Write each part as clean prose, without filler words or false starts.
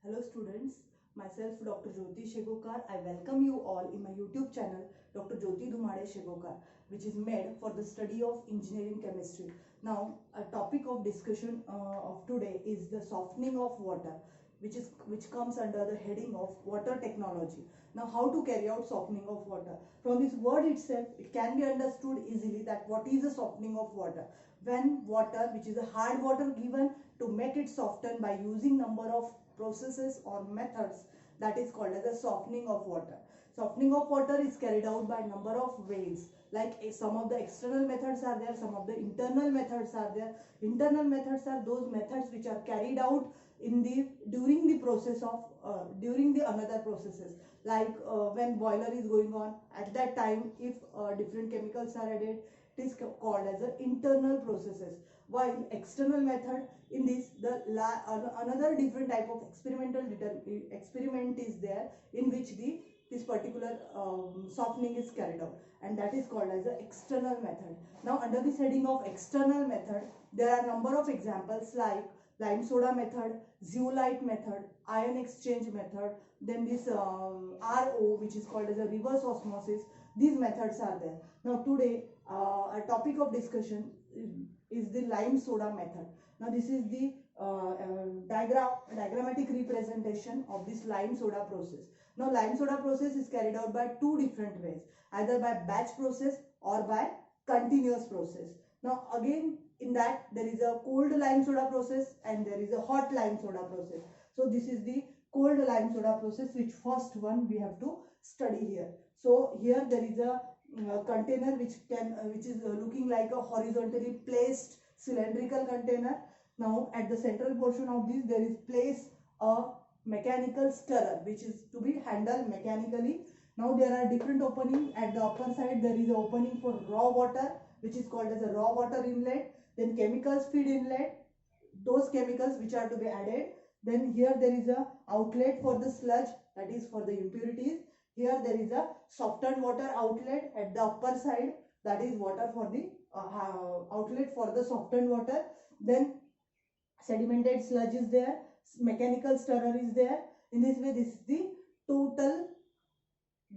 Hello students, myself Dr. Jyoti Shegokar. I welcome you all in my YouTube channel Dr. Jyoti Dhumade Shegokar, which is made for the study of engineering chemistry. Now a topic of discussion of today is the softening of water, which comes under the heading of water technology. Now how to carry out softening of water? From this word itself it can be understood easily that what is the softening of water. When water, which is a hard water, given to make it soften by using number of processes or methods, that is called as the softening of water. Softening of water is carried out by number of ways, like some of the external methods are there, some of the internal methods are there. Internal methods are those methods which are carried out in the during the process of during the another processes, like when boiler is going on, at that time if different chemicals are added, it is called as the internal processes. While external method, in this another different type of experiment is there, in which this particular softening is carried out, and that is called as the external method. Now under this heading of external method, there are number of examples like lime soda method, zeolite method, ion exchange method, then this RO, which is called as a reverse osmosis. These methods are there. Now today our topic of discussion is the lime soda method. Now this is the diagrammatic representation of this lime soda process. Now lime soda process is carried out by two different ways, either by batch process or by continuous process. Now again, in that there is a cold lime soda process and there is a hot lime soda process. So this is the cold lime soda process, which first one we have to study here. So here there is a container which is looking like a horizontally placed cylindrical container. Now at the central portion of this there is placed a mechanical stirrer which is to be handled mechanically. Now there are different opening. At the upper side there is an opening for raw water, which is called as a raw water inlet. Then chemicals feed inlet, those chemicals which are to be added. Then here there is a outlet for the sludge, that is for the impurities. Here there is a softened water outlet at the upper side, that is water for the outlet for the softened water. Then sedimented sludge is there, mechanical stirrer is there. In this way, this is the total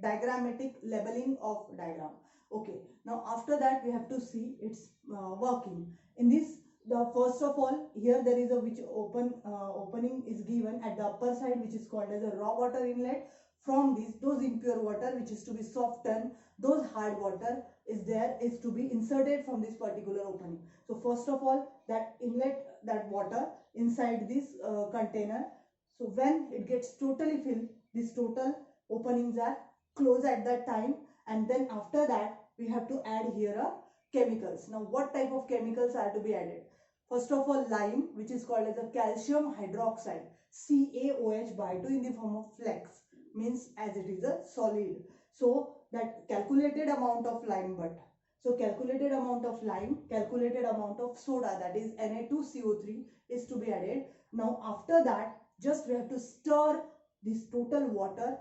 diagrammatic labeling of diagram. Okay, now after that we have to see its working. In this, the first of all, here there is a opening is given at the upper side, which is called as a raw water inlet. From this, those impure water which is to be softened, those hard water is to be inserted from this particular opening. So first of all, that inlet, that water inside this container, so when it gets totally filled, these total openings are closed at that time, and then after that we have to add here a chemicals. Now what type of chemicals are to be added? First of all, lime, which is called as a calcium hydroxide, CaOH by 2 in the form of flex, means as it is a solid. So that calculated amount of lime, calculated amount of lime, calculated amount of soda, that is Na2CO3, is to be added. Now after that, just we have to stir this total water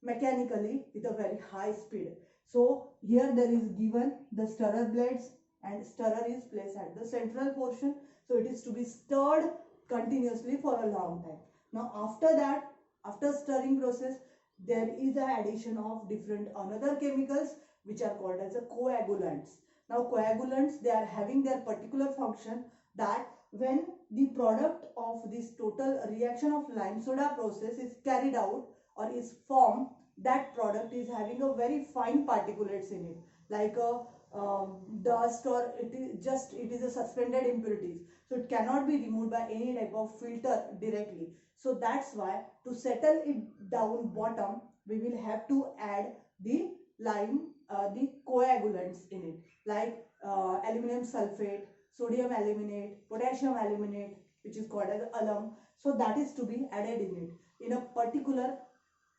mechanically with a very high speed. So here there is given the stirrer blades, and stirrer is placed at the central portion. So it is to be stirred continuously for a long time. Now after that, after stirring process, there is a addition of different another chemicals which are called as a coagulants. Now coagulants, they are having their particular function, that when the product of this total reaction of lime soda process is carried out or is formed, that product is having a very fine particulates in it, like a dust, or it is a suspended impurities, so it cannot be removed by any type of filter directly. So that's why, to settle it down bottom, we will have to add the lime, the coagulants in it, like aluminum sulfate, sodium aluminate, potassium aluminate, which is called as alum. So that is to be added in it in a particular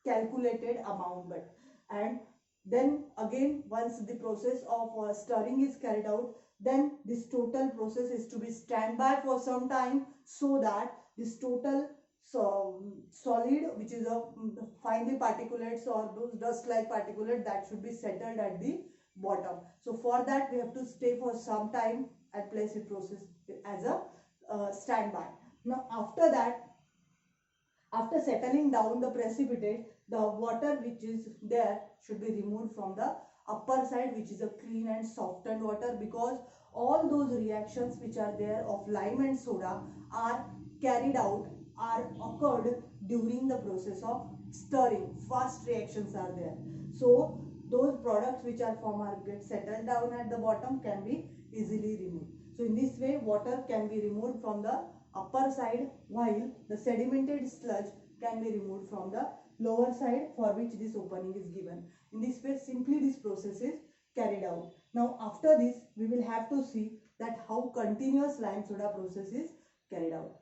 calculated amount. But and then again, once the process of stirring is carried out, then this total process is to be standby for some time, so that this total solid, which is a finely particulates or those dust like particulate, that should be settled at the bottom. So for that we have to stay for some time and place it process as a standby. Now after that, After settling down the precipitate, the water which is there should be removed from the upper side, which is a clean and softened water, because all those reactions which are there of lime and soda are carried out, are occurred during the process of stirring. Fast reactions are there. So those products which are formed are get settled down at the bottom, can be easily removed. So in this way water can be removed from the upper side, while the sedimented sludge can be removed from the lower side, for which this opening is given. In this way simply this process is carried out. Now after this we will have to see that how continuous lime soda process is carried out.